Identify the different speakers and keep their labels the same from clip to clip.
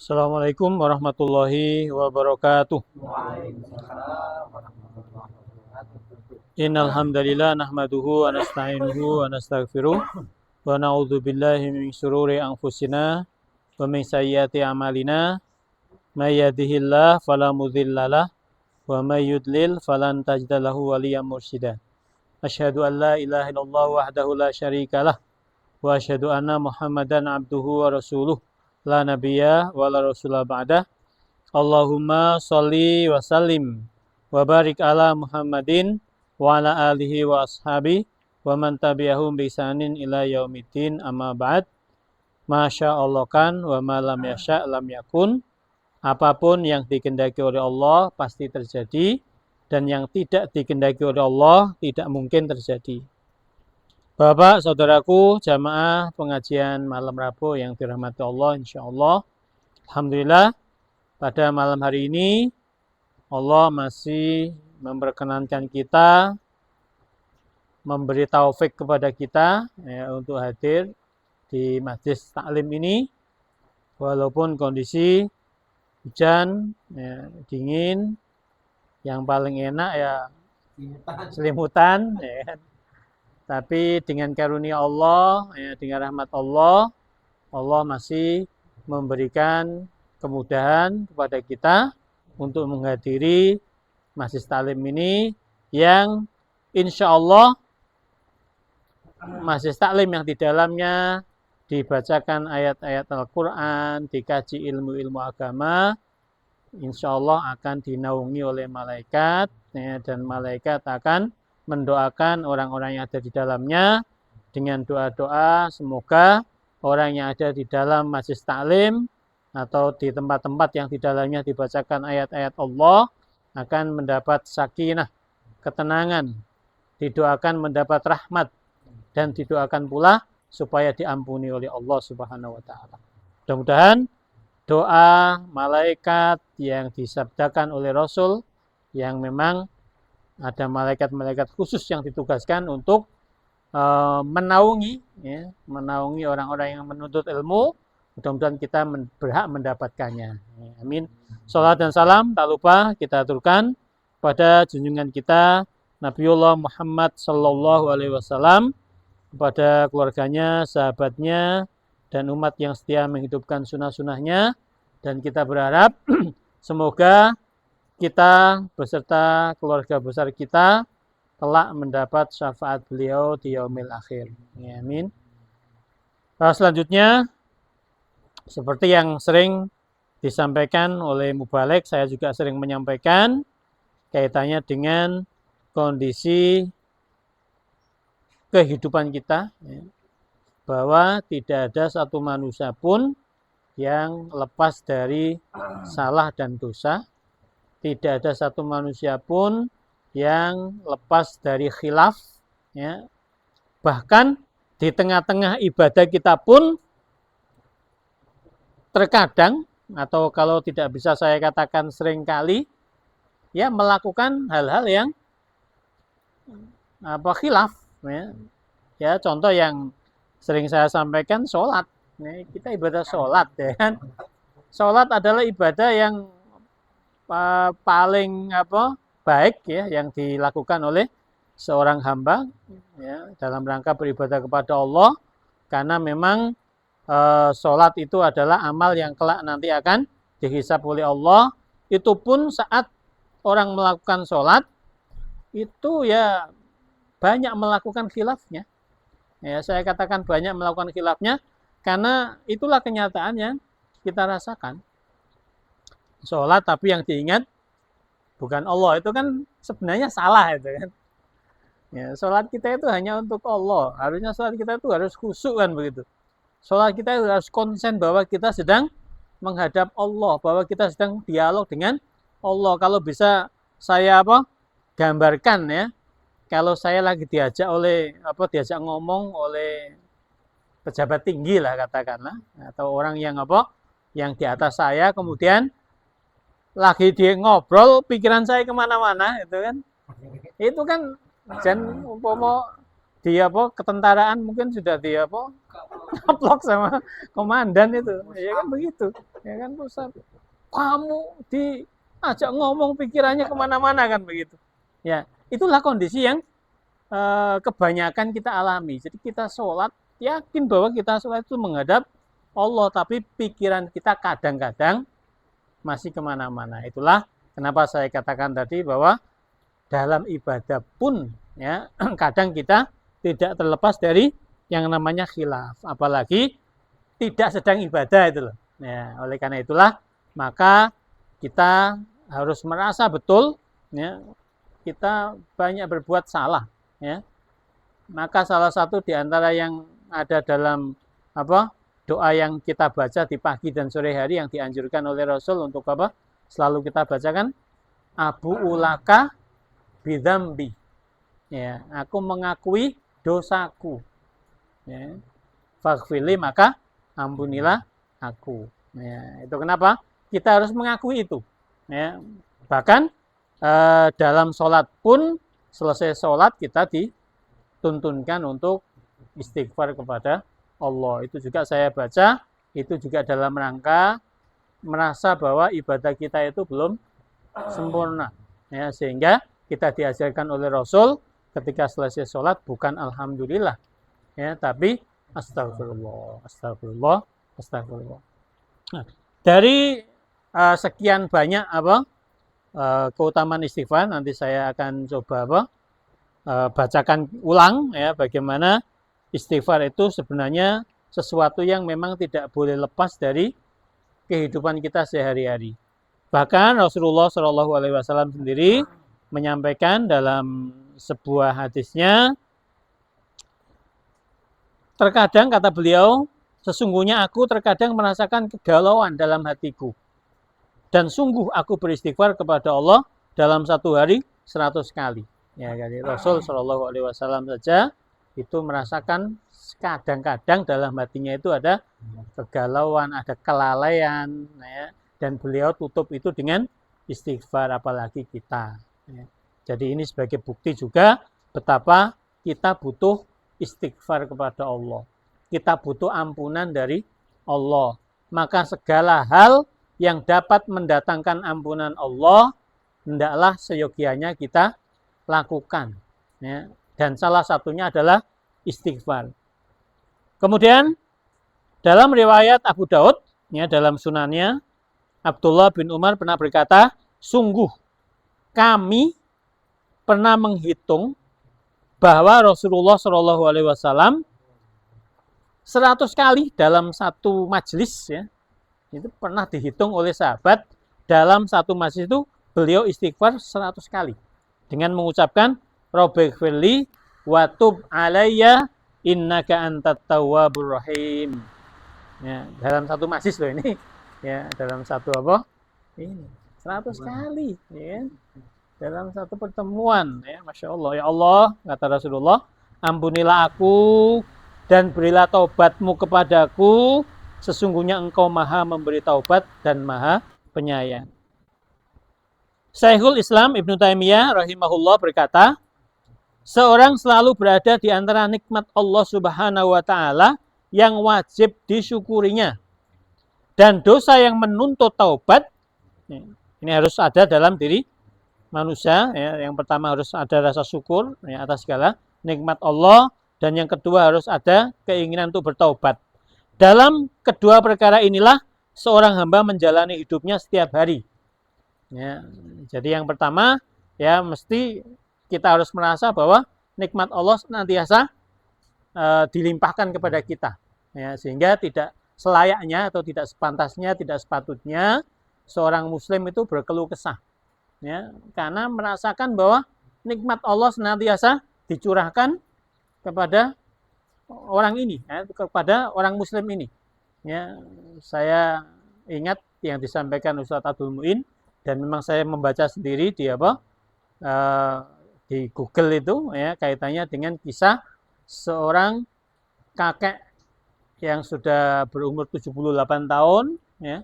Speaker 1: Assalamualaikum warahmatullahi wabarakatuh. Innal hamdalillah nahmaduhu wa nasta'inuhu wa nastaghfiruh wa na'udzu billahi min syururi anfusina wa min sayyiati a'malina may yahdihillahu fala mudhillalah wa may yudlil falan tajida lahu waliyyan mursyida. Asyhadu an la ilaha illallah wahdahu la syarikalah wa asyhadu anna Muhammadan abduhu wa rasuluh la nabiyya wa la rasula ba'dah. Allahumma sholli wa sallim wa barik ala Muhammadin wa ala alihi wa ashabi wa man tabi'ahum bi ihsanin ila yaumiddin amma ba'd. Masya Allah kan wa ma lam yasha' lam yakun. Apapun yang dikehendaki oleh Allah pasti terjadi, dan yang tidak dikehendaki oleh Allah tidak mungkin terjadi. Bapak, saudaraku, jamaah pengajian malam Rabu yang dirahmati Allah, insya Allah. Alhamdulillah, pada malam hari ini Allah masih memperkenankan kita, memberi taufik kepada kita ya, untuk hadir di majlis taklim ini, walaupun kondisi hujan, ya, dingin, yang paling enak ya selimutan, ya. Tapi dengan karunia Allah, ya, dengan rahmat Allah, Allah masih memberikan kemudahan kepada kita untuk menghadiri majlis taklim ini, yang insya Allah majlis taklim yang di dalamnya dibacakan ayat-ayat Al-Quran, dikaji ilmu-ilmu agama, insya Allah akan dinaungi oleh malaikat, ya, dan malaikat akan mendoakan orang-orang yang ada di dalamnya dengan doa-doa semoga orang yang ada di dalam majlis taklim atau di tempat-tempat yang di dalamnya dibacakan ayat-ayat Allah akan mendapat sakinah, ketenangan, didoakan mendapat rahmat, dan didoakan pula supaya diampuni oleh Allah Subhanahu wa taala. Mudah-mudahan doa malaikat yang disabdakan oleh Rasul, yang memang ada malaikat-malaikat khusus yang ditugaskan untuk menaungi, ya, menaungi orang-orang yang menuntut ilmu, mudah-mudahan kita berhak mendapatkannya. Amin. Salat dan salam tak lupa kita aturkan pada junjungan kita Nabiullah Muhammad sallallahu alaihi wasallam, kepada keluarganya, sahabatnya, dan umat yang setia menghidupkan sunnah-sunnahnya. Dan kita berharap semoga kita beserta keluarga besar kita kelak mendapat syafaat beliau di yaumil akhir. Ya, amin. Selanjutnya, seperti yang sering disampaikan oleh Mubalek, saya juga sering menyampaikan kaitannya dengan kondisi kehidupan kita, ya, bahwa tidak ada satu manusia pun yang lepas dari salah dan dosa. Tidak ada satu manusia pun yang lepas dari khilaf, ya. Bahkan di tengah-tengah ibadah kita pun terkadang, atau kalau tidak bisa saya katakan seringkali, ya, melakukan hal-hal yang khilaf, ya. Ya, contoh yang sering saya sampaikan, sholat, ya, kita ibadah sholat, ya kan. Sholat adalah ibadah yang paling baik, ya, yang dilakukan oleh seorang hamba, ya, dalam rangka beribadah kepada Allah, karena memang sholat itu adalah amal yang kelak nanti akan dihisab oleh Allah. Itu pun saat orang melakukan sholat itu ya banyak melakukan khilafnya. Ya, saya katakan banyak melakukan khilafnya karena itulah kenyataan yang kita rasakan. Sholat tapi yang diingat bukan Allah, itu kan sebenarnya salah, itu kan. Ya, sholat kita itu hanya untuk Allah. Harusnya sholat kita itu harus khusyuk, kan begitu. Sholat kita itu harus konsen bahwa kita sedang menghadap Allah, bahwa kita sedang dialog dengan Allah. Kalau bisa saya gambarkan, ya, kalau saya lagi diajak ngomong oleh pejabat tinggi lah katakanlah, atau orang yang yang di atas saya, kemudian lagi dia ngobrol, pikiran saya kemana-mana, itu kan jan umpama di ketentaraan mungkin sudah di Ngeplok sama komandan itu, ya kan begitu, ya kan Ustaz. Kamu diajak ngomong pikirannya kemana-mana kan begitu. Ya, itulah kondisi yang kebanyakan kita alami. Jadi kita sholat, yakin bahwa kita sholat itu menghadap Allah, tapi pikiran kita kadang-kadang masih kemana-mana. Itulah kenapa saya katakan tadi bahwa dalam ibadah pun ya kadang kita tidak terlepas dari yang namanya khilaf, apalagi tidak sedang ibadah itu loh. Ya, oleh karena itulah maka kita harus merasa betul ya kita banyak berbuat salah ya. Maka salah satu di antara yang ada dalam doa yang kita baca di pagi dan sore hari yang dianjurkan oleh Rasul untuk selalu kita bacakan Abu ulaka bidzambi. Ya, aku mengakui dosaku. Ya. Faghfirli maka ampunilah aku. Ya, itu kenapa? Kita harus mengakui itu. Ya. Bahkan dalam sholat pun selesai sholat kita dituntunkan untuk istighfar kepada Allah. Itu juga saya baca, itu juga dalam rangka merasa bahwa ibadah kita itu belum sempurna. Ya, sehingga kita diajarkan oleh Rasul ketika selesai sholat bukan alhamdulillah, ya, tapi astagfirullah, astagfirullah, astagfirullah. Nah, dari sekian banyak keutamaan istighfar, nanti saya akan coba bacakan ulang ya bagaimana istighfar itu sebenarnya sesuatu yang memang tidak boleh lepas dari kehidupan kita sehari-hari. Bahkan Rasulullah Shallallahu Alaihi Wasallam sendiri menyampaikan dalam sebuah hadisnya, terkadang kata beliau, sesungguhnya aku terkadang merasakan kegalauan dalam hatiku. Dan sungguh aku beristighfar kepada Allah dalam satu hari 100 kali. Ya, jadi Rasul Shallallahu Alaihi Wasallam saja itu merasakan kadang-kadang dalam hatinya itu ada kegalauan, ada kelalaian, ya, dan beliau tutup itu dengan istighfar, apalagi kita. Ya. Jadi ini sebagai bukti juga betapa kita butuh istighfar kepada Allah. Kita butuh ampunan dari Allah. Maka segala hal yang dapat mendatangkan ampunan Allah, hendaklah seyogianya kita lakukan. Ya. Dan salah satunya adalah istighfar. Kemudian dalam riwayat Abu Daud, ya, dalam sunannya, Abdullah bin Umar pernah berkata, sungguh kami pernah menghitung bahwa Rasulullah Shallallahu Alaihi Wasallam 100 kali dalam satu majelis, ya, itu pernah dihitung oleh sahabat dalam satu majelis itu beliau istighfar 100 kali dengan mengucapkan Rabbighfirli wa tub alayya innaka antat tawwabur rahim. Ya, dalam satu majelis loh ini. Ya, dalam satu ini 100 kali, ya. Dalam satu pertemuan, ya, Masya Allah. Ya Allah, kata Rasulullah, ampunilah aku dan berilah taubatmu kepadaku, sesungguhnya engkau maha memberi taubat dan maha penyayang. Syekhul Islam Ibnu Taimiyah rahimahullah berkata, seorang selalu berada di antara nikmat Allah Subhanahu wa taala yang wajib disyukurinya dan dosa yang menuntut taubat. Ini harus ada dalam diri manusia, ya. Yang pertama harus ada rasa syukur, ya, atas segala nikmat Allah, dan yang kedua harus ada keinginan untuk bertaubat. Dalam kedua perkara inilah seorang hamba menjalani hidupnya setiap hari. Ya, jadi yang pertama, ya, mesti kita harus merasa bahwa nikmat Allah senantiasa dilimpahkan kepada kita, ya, sehingga tidak selayaknya atau tidak sepantasnya, tidak sepatutnya seorang muslim itu berkeluh kesah, ya, karena merasakan bahwa nikmat Allah senantiasa dicurahkan kepada orang ini, ya, kepada orang muslim ini. Ya, saya ingat yang disampaikan Ustadz Abdul Muin, dan memang saya membaca sendiri di di Google itu, ya, kaitannya dengan kisah seorang kakek yang sudah berumur 78 tahun, ya.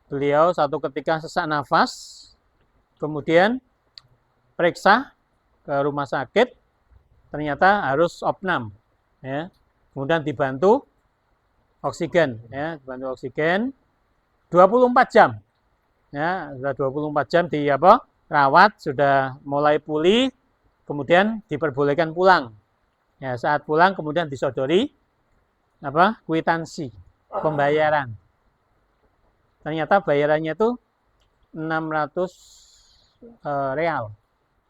Speaker 1: Beliau satu ketika sesak nafas, kemudian periksa ke rumah sakit, ternyata harus opnam, ya. Kemudian dibantu oksigen, ya, dibantu oksigen 24 jam. Ya, sudah 24 jam di apa? Rawat, sudah mulai pulih, kemudian diperbolehkan pulang. Ya, saat pulang kemudian disodori apa? Kwitansi pembayaran. Ternyata bayarannya itu 600 real.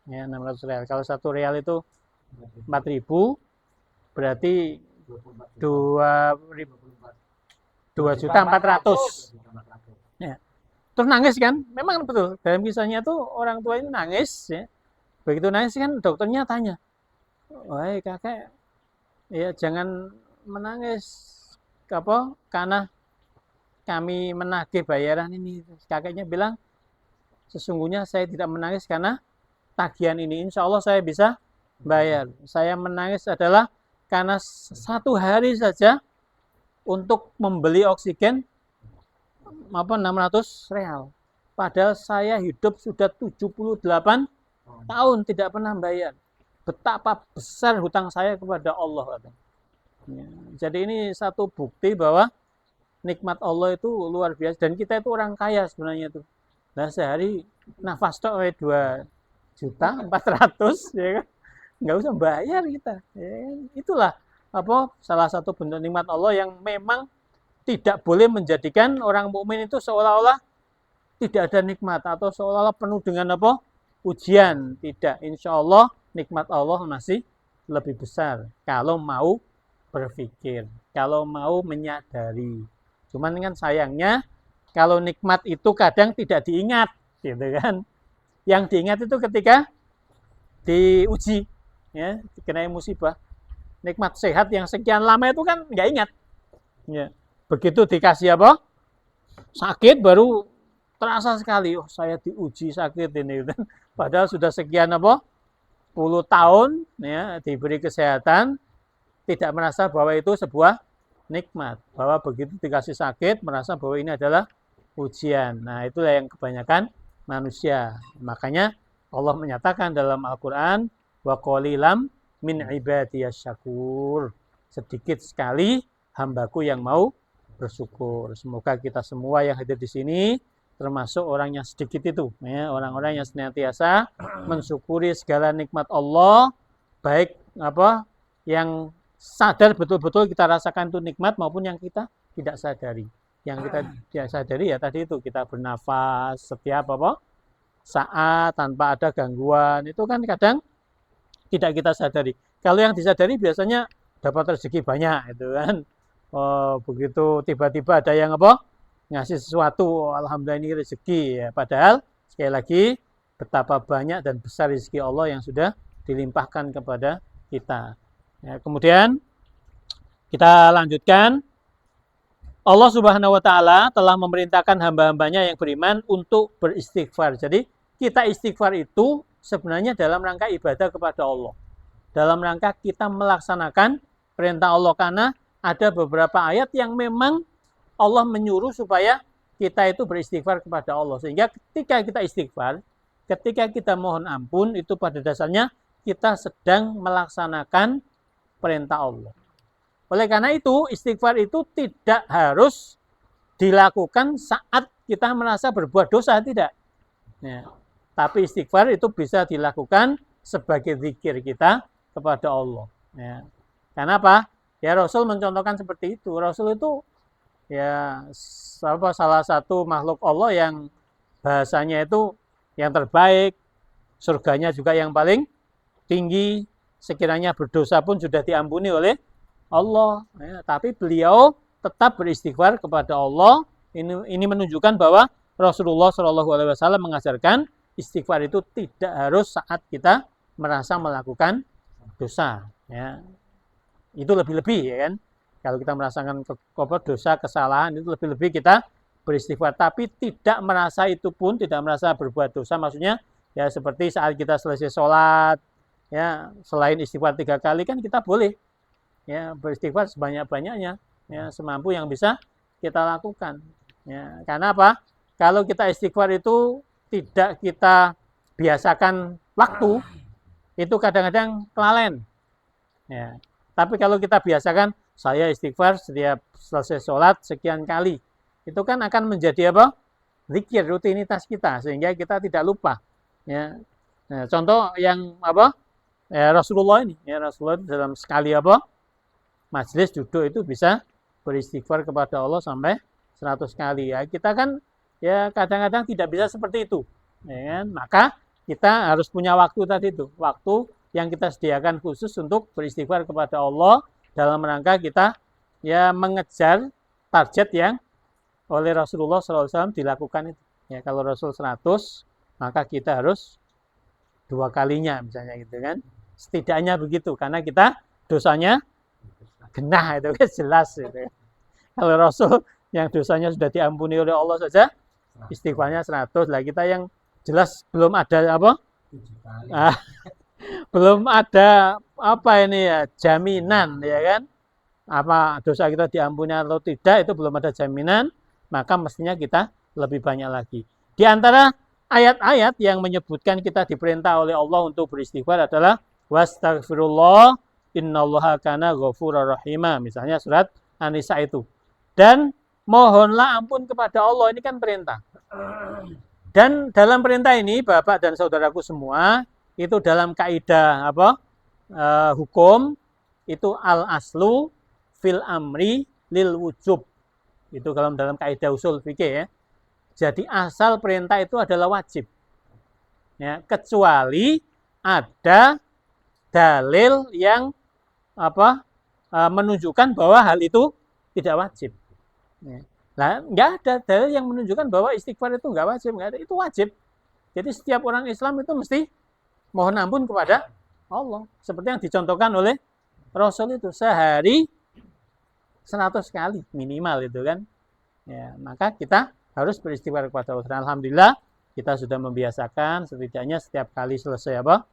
Speaker 1: Ya, 600 real. Kalau 1 real itu 4.000, berarti 2.400.000. Ya. Terus nangis kan? Memang betul. Dalam kisahnya tuh orang tua ini nangis. Ya. Begitu nangis kan dokternya tanya, wahai kakek, ya jangan menangis apa? Karena kami menagih bayaran ini. Kakeknya bilang, sesungguhnya saya tidak menangis karena tagihan ini. Insya Allah saya bisa bayar. Saya menangis adalah karena 1 hari saja untuk membeli oksigen 600 real. Padahal saya hidup sudah 78 tahun tidak pernah bayar. Betapa besar hutang saya kepada Allah. Ya, jadi ini satu bukti bahwa nikmat Allah itu luar biasa. Dan kita itu orang kaya sebenarnya itu. Nah sehari nafas tok 2.400.000, ya kan? Nggak usah bayar kita. Ya, itulah apa salah satu bentuk nikmat Allah yang memang tidak boleh menjadikan orang mukmin itu seolah-olah tidak ada nikmat atau seolah-olah penuh dengan apa? Ujian. Tidak. Insya Allah nikmat Allah masih lebih besar kalau mau berpikir, kalau mau menyadari. Cuman kan sayangnya kalau nikmat itu kadang tidak diingat, gitu kan? Yang diingat itu ketika diuji, ya, kena musibah. Nikmat sehat yang sekian lama itu kan nggak ingat. Ya. Begitu dikasih apa? Sakit baru terasa sekali. Oh, saya diuji sakit ini. Padahal sudah sekian apa? 10 tahun ya, diberi kesehatan, tidak merasa bahwa itu sebuah nikmat. Bahwa begitu dikasih sakit, merasa bahwa ini adalah ujian. Nah, itulah yang kebanyakan manusia. Makanya Allah menyatakan dalam Al-Quran, wa qalilam min ibadiyas syakur. Sedikit sekali hambaku yang mau bersyukur. Semoga kita semua yang hadir di sini termasuk orang yang sedikit itu, ya, orang-orang yang senantiasa mensyukuri segala nikmat Allah, baik apa yang sadar betul-betul kita rasakan itu nikmat maupun yang kita tidak sadari. Yang kita tidak sadari ya tadi itu kita bernafas setiap apa saat tanpa ada gangguan, itu kan kadang tidak kita sadari. Kalau yang disadari biasanya dapat rezeki banyak, itu kan. Oh, begitu tiba-tiba ada yang apa? Ngasih sesuatu, alhamdulillah ini rezeki ya. Padahal sekali lagi betapa banyak dan besar rezeki Allah yang sudah dilimpahkan kepada kita. Ya, kemudian kita lanjutkan. Allah Subhanahu wa taala telah memerintahkan hamba-hambanya yang beriman untuk beristighfar. Jadi, kita istighfar itu sebenarnya dalam rangka ibadah kepada Allah. Dalam rangka kita melaksanakan perintah Allah, karena ada beberapa ayat yang memang Allah menyuruh supaya kita itu beristighfar kepada Allah. Sehingga ketika kita istighfar, ketika kita mohon ampun, itu pada dasarnya kita sedang melaksanakan perintah Allah. Oleh karena itu, istighfar itu tidak harus dilakukan saat kita merasa berbuat dosa, tidak. Ya. Tapi istighfar itu bisa dilakukan sebagai zikir kita kepada Allah. Ya. Karena apa? Ya Rasul mencontohkan seperti itu. Rasul itu ya salah satu makhluk Allah yang bahasanya itu yang terbaik, surganya juga yang paling tinggi, sekiranya berdosa pun sudah diampuni oleh Allah. Ya, tapi beliau tetap beristighfar kepada Allah. Ini menunjukkan bahwa Rasulullah SAW mengajarkan istighfar itu tidak harus saat kita merasa melakukan dosa. Ya. Itu lebih-lebih ya kan. Kalau kita merasakan dosa, kesalahan, itu lebih-lebih kita beristighfar. Tapi tidak merasa itu pun, tidak merasa berbuat dosa. Maksudnya ya seperti saat kita selesai sholat, ya selain istighfar 3 kali kan kita boleh ya beristighfar sebanyak-banyaknya, ya semampu yang bisa kita lakukan. Ya, karena apa? Kalau kita istighfar itu tidak kita biasakan waktu, itu kadang-kadang kelalen. Ya. Tapi kalau kita biasakan saya istighfar setiap selesai sholat sekian kali. Itu kan akan menjadi apa? Zikir, rutinitas kita, sehingga kita tidak lupa. Ya. Nah, contoh yang apa? Ya, Rasulullah ini, ya Rasulullah dalam sekali apa? Majelis duduk itu bisa beristighfar kepada Allah sampai 100 kali. Ya, kita kan ya kadang-kadang tidak bisa seperti itu. Ya kan? Maka kita harus punya waktu tadi itu, waktu yang kita sediakan khusus untuk beristighfar kepada Allah dalam rangka kita ya mengejar target yang oleh Rasulullah SAW dilakukan itu. Ya, kalau Rasul 100, maka kita harus 2 kalinya misalnya gitu kan. Setidaknya begitu, karena kita dosanya genah itu kan jelas gitu. Kalau Rasul yang dosanya sudah diampuni oleh Allah saja, istighfarnya 100. Lah kita yang jelas belum ada apa? Belum ada apa ini ya, jaminan ya kan? Apa dosa kita diampuni atau tidak itu belum ada jaminan, maka mestinya kita lebih banyak lagi. Di antara ayat-ayat yang menyebutkan kita diperintah oleh Allah untuk beristighfar adalah wastaghfirullah innallaha kana ghafurur rahima. Misalnya surat An-Nisa itu. Dan mohonlah ampun kepada Allah, ini kan perintah. Dan dalam perintah ini Bapak dan saudaraku semua, itu dalam kaidah apa? Hukum itu al-aslu fil amri lil wujub. Itu dalam kaidah usul fikih ya. Jadi asal perintah itu adalah wajib. Ya, kecuali ada dalil yang apa? Menunjukkan bahwa hal itu tidak wajib. Ya. Nah, nggak ada dalil yang menunjukkan bahwa istighfar itu nggak wajib, nggak ada, itu wajib. Jadi setiap orang Islam itu mesti mohon ampun kepada Allah. Seperti yang dicontohkan oleh Rasul itu sehari 100 kali minimal itu kan. Ya, maka kita harus beristighfar kepada Allah. Dan alhamdulillah kita sudah membiasakan setidaknya setiap kali selesai apa?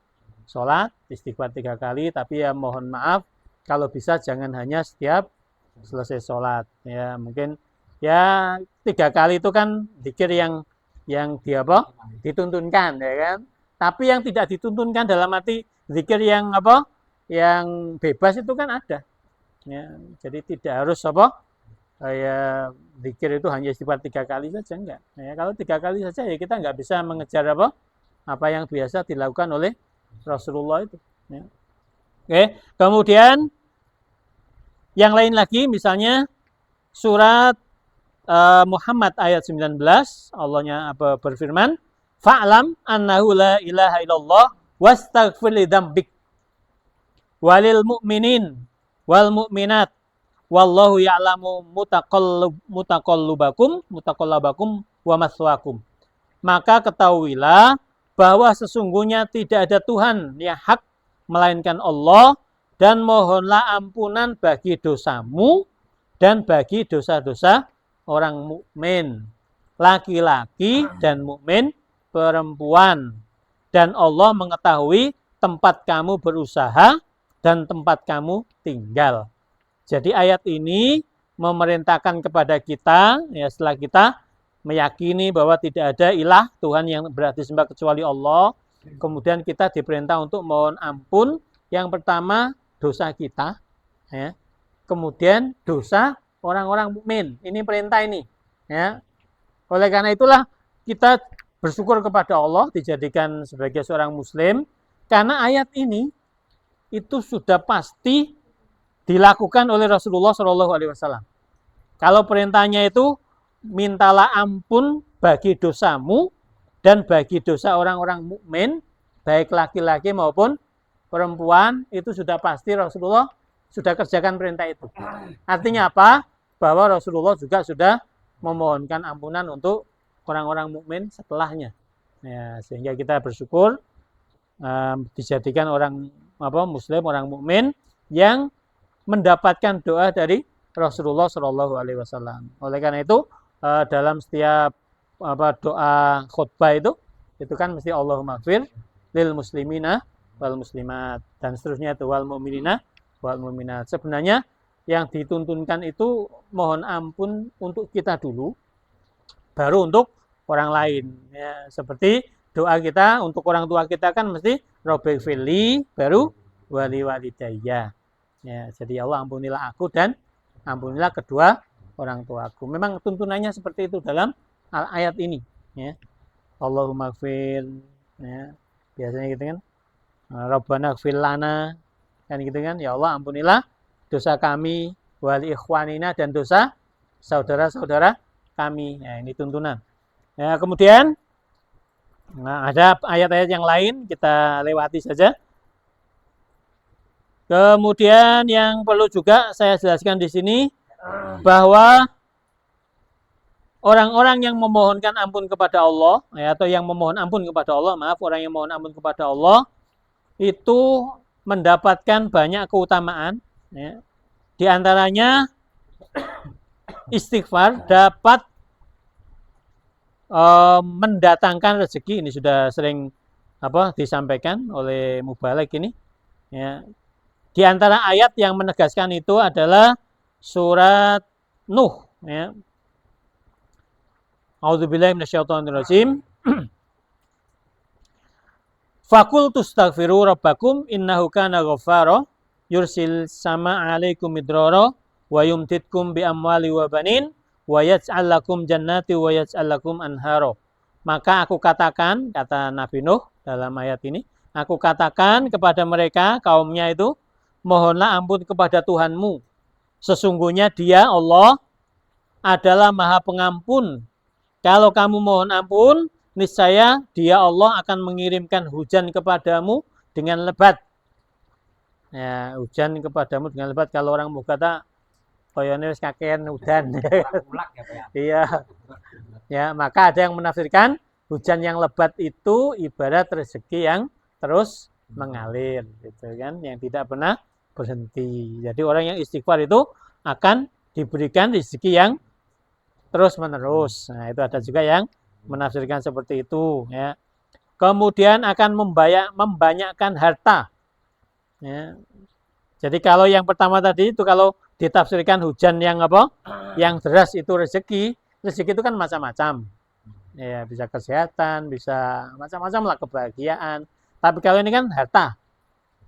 Speaker 1: Sholat, istighfar 3 kali, tapi ya mohon maaf kalau bisa jangan hanya setiap selesai sholat. Ya, mungkin ya 3 kali itu kan zikir yang apa? Dituntunkan ya kan. Tapi yang tidak dituntunkan dalam arti zikir yang apa? Yang bebas itu kan ada. Ya, jadi tidak harus apa? Ya, zikir itu hanya istighfar 3 kali saja enggak. Ya, kalau 3 kali saja ya kita enggak bisa mengejar apa? Apa yang biasa dilakukan oleh Rasulullah itu. Ya. Oke, kemudian yang lain lagi misalnya surat Muhammad ayat 19, Allahnya apa berfirman, fa'lam annahu la ilaha illallah wastaghfir li dzambik walil mu'minin wal mu'minat wallahu ya'lamu mutaqallabakum wa maswaakum. Maka ketahuilah bahwa sesungguhnya tidak ada Tuhan yang hak melainkan Allah, dan mohonlah ampunan bagi dosamu dan bagi dosa-dosa orang mukmin laki-laki dan mukmin perempuan, dan Allah mengetahui tempat kamu berusaha dan tempat kamu tinggal. Jadi ayat ini memerintahkan kepada kita ya, setelah kita meyakini bahwa tidak ada ilah Tuhan yang berhak disembah kecuali Allah, kemudian kita diperintah untuk mohon ampun. Yang pertama dosa kita ya. Kemudian dosa orang-orang mukmin. Ini perintah ini ya. Oleh karena itulah kita bersyukur kepada Allah dijadikan sebagai seorang muslim, karena ayat ini itu sudah pasti dilakukan oleh Rasulullah SAW. Kalau perintahnya itu mintalah ampun bagi dosamu dan bagi dosa orang-orang mukmin, baik laki-laki maupun perempuan, itu sudah pasti Rasulullah sudah kerjakan perintah itu. Artinya apa? Bahwa Rasulullah juga sudah memohonkan ampunan untuk orang-orang mukmin setelahnya. Ya, sehingga kita bersyukur dijadikan orang muslim, orang mukmin yang mendapatkan doa dari Rasulullah SAW. Oleh karena itu dalam setiap doa khutbah itu kan mesti Allahumma gfir lil muslimina wal muslimat dan seterusnya itu wal mu'minina wal mu'minat. Sebenarnya yang dituntunkan itu mohon ampun untuk kita dulu, baru untuk orang lain. Ya, seperti doa kita untuk orang tua kita kan mesti Rabbighfirli baru wali walidayya. Ya, jadi ya Allah ampunilah aku dan ampunilah kedua orang tuaku. Memang tuntunannya seperti itu dalam ayat ini. Ya. Allahumma gfir. Ya. Biasanya gitu kan. Rabbana gfir lana. Kan gitu kan. Ya Allah ampunilah dosa kami. Wal ikhwanina dan dosa saudara-saudara kami. Ya, ini tuntunan. Ya, kemudian ada ayat-ayat yang lain. Kita lewati saja. Kemudian yang perlu juga saya jelaskan di sini bahwa orang-orang yang memohonkan ampun kepada Allah ya, atau yang memohon ampun kepada Allah, orang yang memohon ampun kepada Allah itu mendapatkan banyak keutamaan. Ya. Di antaranya istighfar dapat mendatangkan rezeki. Ini sudah sering disampaikan oleh Mubalek ini. Ya. Di antara ayat yang menegaskan itu adalah surat Nuh. Ya. A'udzubillahi minasyaitonirrajim. Faqultu astaghfiru rabbakum innahu kana ghaffara yursil sama 'alaikum midrara wa yumtitkum bi amwali wa banin wa yaj'al lakum jannati wa yaj'al lakum anhara. Maka aku katakan, kata Nabi Nuh dalam ayat ini, aku katakan kepada mereka, kaumnya itu, mohonlah ampun kepada Tuhanmu. Sesungguhnya Dia, Allah, adalah Maha Pengampun. Kalau kamu mohon ampun, niscaya Dia, Allah, akan mengirimkan hujan kepadamu dengan lebat. Ya, hujan kepadamu dengan lebat. Kalau orang mau kata, koyone wis kakean hujan. Iya. Ya, maka ada yang menafsirkan hujan yang lebat itu ibarat rezeki yang terus mengalir, gitu kan, yang tidak pernah berhenti. Jadi orang yang istighfar itu akan diberikan rezeki yang terus menerus. Nah, itu ada juga yang menafsirkan seperti itu. Ya. Kemudian akan membanyakkan harta. Ya. Jadi kalau yang pertama tadi itu kalau ditafsirkan hujan yang yang deras itu rezeki. Rezeki itu kan macam-macam. Ya, bisa kesehatan, bisa macam-macam lah, kebahagiaan. Tapi kalau ini kan harta.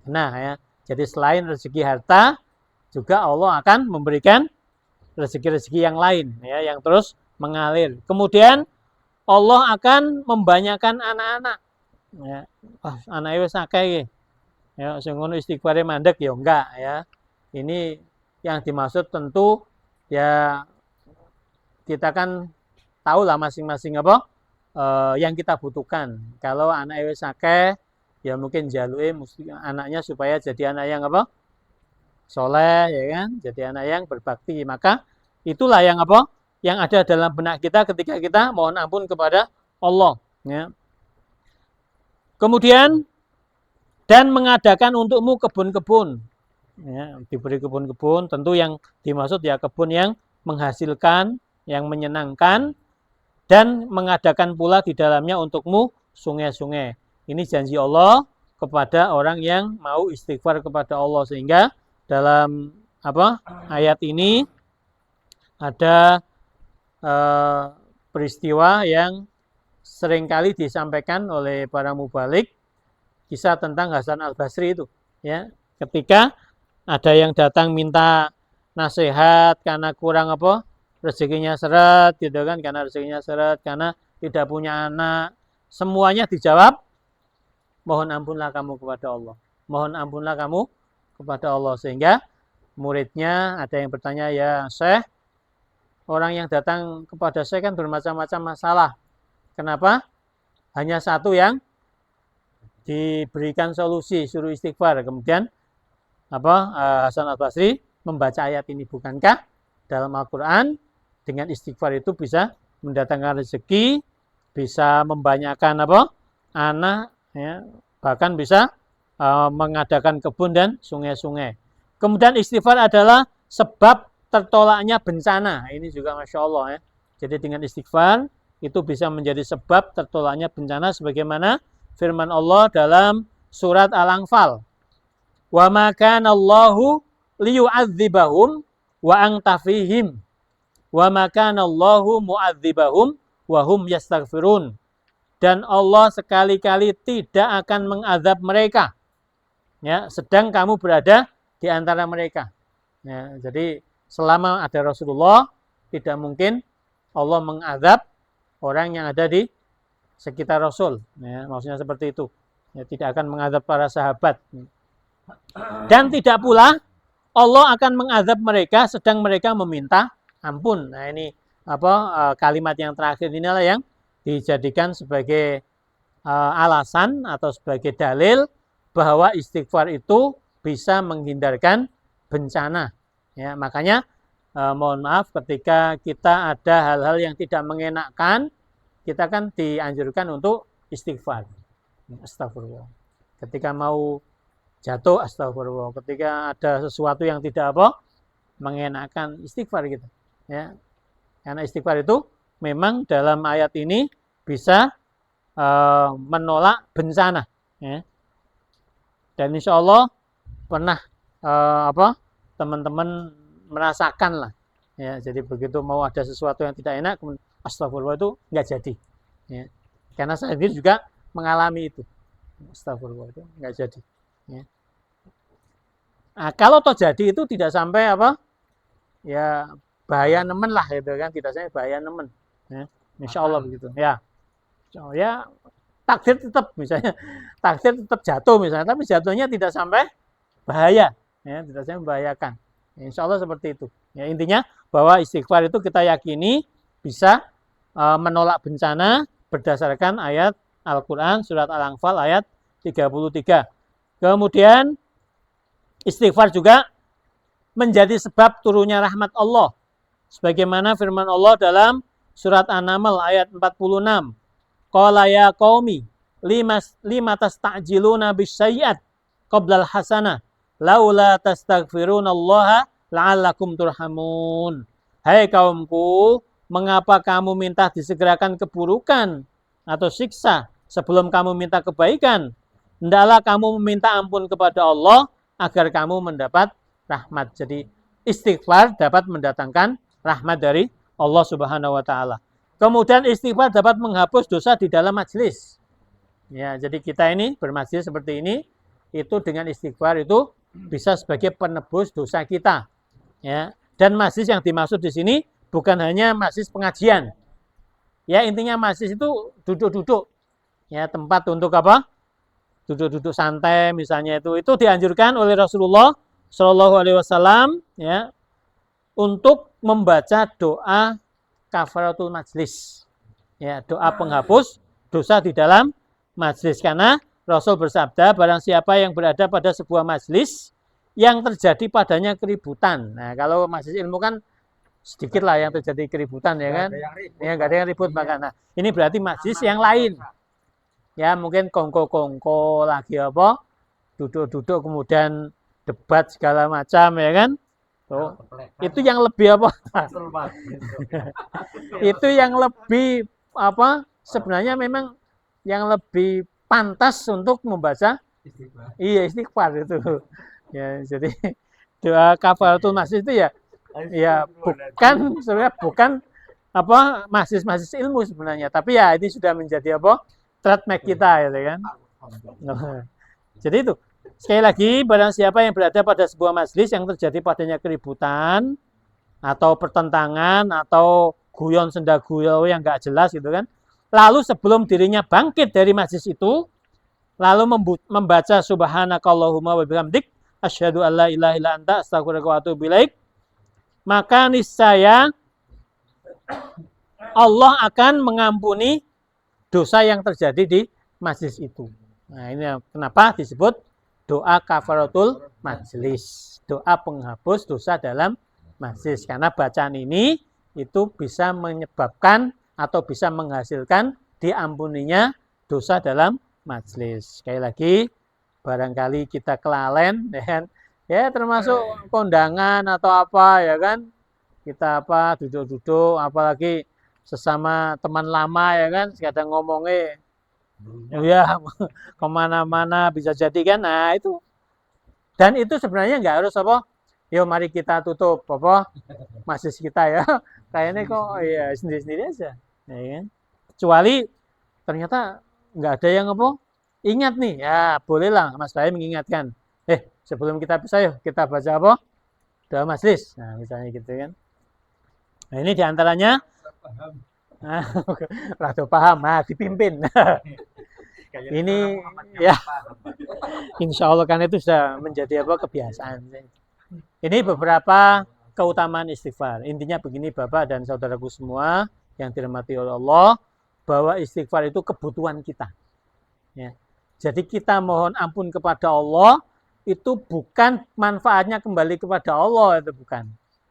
Speaker 1: Nah, ya. Jadi selain rezeki harta, juga Allah akan memberikan rezeki-rezeki yang lain, ya, yang terus mengalir. Kemudian Allah akan membanyakan anak-anak. Ya, anaknya wis akeh. Ya, sing ngono istighfare mandek ya enggak, ya. Ini yang dimaksud tentu ya kita kan tahu lah masing-masing yang kita butuhkan. Kalau anaknya wis akeh, ya mungkin jaluke anaknya supaya jadi anak yang soleh, ya kan, jadi anak yang berbakti. Maka itulah yang yang ada dalam benak kita ketika kita mohon ampun kepada Allah. Ya. Kemudian dan mengadakan untukmu kebun-kebun. Ya, diberi kebun-kebun, tentu yang dimaksud ya kebun yang menghasilkan, yang menyenangkan, dan mengadakan pula di dalamnya untukmu sungai-sungai. Ini janji Allah kepada orang yang mau istighfar kepada Allah, sehingga dalam ayat ini ada peristiwa yang seringkali disampaikan oleh para mubalik, kisah tentang Hasan Al-Basri itu, ya. Ketika ada yang datang minta nasihat karena kurang rezekinya seret, gitu kan, karena rezekinya seret, karena tidak punya anak, semuanya dijawab, mohon ampunlah kamu kepada Allah. Mohon ampunlah kamu kepada Allah. Sehingga muridnya ada yang bertanya, ya Syekh, orang yang datang kepada Syekh kan bermacam-macam masalah. Kenapa hanya satu yang diberikan solusi, suruh istighfar? Kemudian Hasan Al-Basri membaca ayat ini. Bukankah dalam Al-Quran dengan istighfar itu bisa mendatangkan rezeki, bisa membanyakkan anak, ya, bahkan bisa mengadakan kebun dan sungai-sungai. Kemudian istighfar adalah sebab tertolaknya bencana. Ini juga Masya Allah, ya. Jadi dengan istighfar itu bisa menjadi sebab tertolaknya bencana, sebagaimana firman Allah dalam surat Al-Anfal. Wa ma kana Allahu liyu'adzibahum wa anta fihim wa ma kana Allahu mu'adzibahum wa hum yastaghfirun. Dan Allah sekali-kali tidak akan mengazab mereka, ya, sedang kamu berada di antara mereka. Ya, jadi selama ada Rasulullah, tidak mungkin Allah mengazab orang yang ada di sekitar Rasul. Ya, maksudnya seperti itu. Ya, tidak akan mengazab para sahabat. Dan tidak pula Allah akan mengazab mereka sedang mereka meminta ampun. Nah ini kalimat yang terakhir inilah yang dijadikan sebagai alasan atau sebagai dalil bahwa istighfar itu bisa menghindarkan bencana. Ya, makanya mohon maaf ketika kita ada hal-hal yang tidak mengenakkan, kita kan dianjurkan untuk istighfar. Astagfirullah. Ketika mau jatuh, astagfirullah. Ketika ada sesuatu yang tidak mengenakkan, istighfar gitu. Ya. Karena istighfar itu memang dalam ayat ini bisa menolak bencana. Ya. Dan insya Allah pernah teman-teman merasakan lah. Ya, jadi begitu mau ada sesuatu yang tidak enak, astagfirullah itu nggak jadi. Ya. Karena saya sendiri juga mengalami itu. Astagfirullah itu nggak jadi. Ya. Nah, kalau toh jadi itu tidak sampai ya bahaya nemen lah itu kan, tidak sampai bahaya nemen. Ya. Insya Allah begitu. Ya. Ya takdir tetap misalnya, takdir tetap jatuh misalnya, tapi jatuhnya tidak sampai bahaya, ya, tidak sampai membahayakan. Ya, insya Allah seperti itu. Ya, intinya bahwa istighfar itu kita yakini bisa menolak bencana berdasarkan ayat Al-Quran surat Al-Anfal ayat 33. Kemudian istighfar juga menjadi sebab turunnya rahmat Allah. Sebagaimana firman Allah dalam surat An-Naml ayat 46. Qala ya qaumi lima tasta'jiluna bisyai'at qablal hasanah laula tastaghfirunallaha la'allakum turhamun. Hai kaumku, mengapa kamu minta disegerakan keburukan atau siksa sebelum kamu minta kebaikan? Hendaklah kamu meminta ampun kepada Allah agar kamu mendapat rahmat. Jadi istighfar dapat mendatangkan rahmat dari Allah Subhanahu wa taala. Kemudian istighfar dapat menghapus dosa di dalam majelis. Ya, jadi kita ini bermajelis seperti ini, itu dengan istighfar itu bisa sebagai penebus dosa kita. Ya, dan majelis yang dimaksud di sini bukan hanya majelis pengajian. Ya, intinya majelis itu duduk-duduk. Ya, tempat untuk duduk-duduk santai misalnya itu dianjurkan oleh Rasulullah Shallallahu Alaihi Wasallam ya untuk membaca doa kafaratul majlis, ya doa penghapus dosa di dalam majlis. Karena Rasul bersabda, barang siapa yang berada pada sebuah majlis yang terjadi padanya keributan. Nah kalau majlis ilmu kan sedikit lah yang terjadi keributan ya kan, ya nggak ada yang ribut bahkan. Nah ini berarti majlis yang lain, ya mungkin kongko-kongko lagi duduk-duduk kemudian debat segala macam ya kan. Tuh, itu yang lebih itu yang lebih sebenarnya memang yang lebih pantas untuk membaca istighfar itu. Ya, jadi doa kafaratul majlis itu ya bukan majlis ilmu sebenarnya, tapi ya ini sudah menjadi trademark kita gitu kan. Jadi itu sekali lagi, barang siapa yang berada pada sebuah majelis yang terjadi padanya keributan atau pertentangan atau guyon senda guyon yang nggak jelas gitu kan, lalu sebelum dirinya bangkit dari majelis itu, lalu membaca subhanakallahumma wa bihamdik asyhadu alla ilaha illa anta astaghfiruka wa atubu ilaik, maka niscaya Allah akan mengampuni dosa yang terjadi di majelis itu. Nah ini kenapa disebut doa kafaratul majlis, doa penghapus dosa dalam majlis. Karena bacaan ini itu bisa menyebabkan atau bisa menghasilkan diampuninya dosa dalam majlis. Sekali lagi, barangkali kita kelalen, ya termasuk kondangan atau apa ya kan, kita duduk-duduk, apalagi sesama teman lama ya kan, kadang ngomongnya ya kemana-mana bisa jadi kan. Nah itu, dan itu sebenarnya nggak harus yuk mari kita tutup majelis kita ya, kayaknya kok ya sendiri-sendiri aja ya kan? Kecuali ternyata nggak ada yang ingat nih, ya bolehlah Mas Baim mengingatkan Sebelum kita pisah yuk, kita baca apa? Doa majlis. Nah, misalnya gitu kan. Nah, ini diantaranya. Nah, rada paham, dipimpin. Ini ya, insya Allah kan itu sudah menjadi apa kebiasaan. Ini beberapa keutamaan istighfar. Intinya begini Bapak dan saudaraku semua yang dirahmati oleh Allah, bahwa istighfar itu kebutuhan kita. Ya. Jadi kita mohon ampun kepada Allah, itu bukan manfaatnya kembali kepada Allah, itu bukan.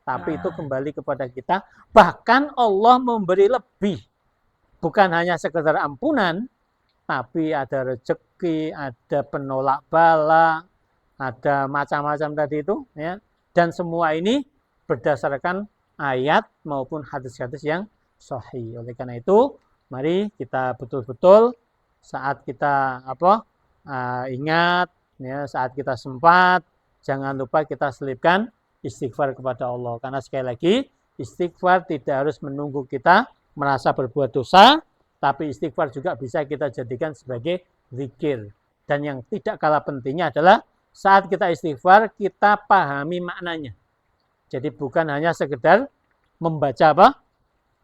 Speaker 1: Tapi itu kembali kepada kita. Bahkan Allah memberi lebih. Bukan hanya sekedar ampunan, tapi ada rezeki, ada penolak bala, ada macam-macam tadi itu. Ya. Dan semua ini berdasarkan ayat maupun hadis-hadis yang sahih. Oleh karena itu, mari kita betul-betul saat kita ingat, ya, saat kita sempat, jangan lupa kita selipkan istighfar kepada Allah. Karena sekali lagi, istighfar tidak harus menunggu kita merasa berbuat dosa, tapi istighfar juga bisa kita jadikan sebagai zikir. Dan yang tidak kalah pentingnya adalah saat kita istighfar, kita pahami maknanya. Jadi bukan hanya sekedar membaca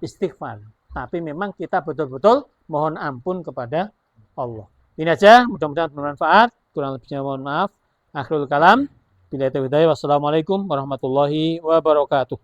Speaker 1: istighfar, tapi memang kita betul-betul mohon ampun kepada Allah. Ini aja, mudah-mudahan bermanfaat. Kurang lebihnya mohon maaf. Akhirul kalam. Wassalamualaikum warahmatullahi wabarakatuh.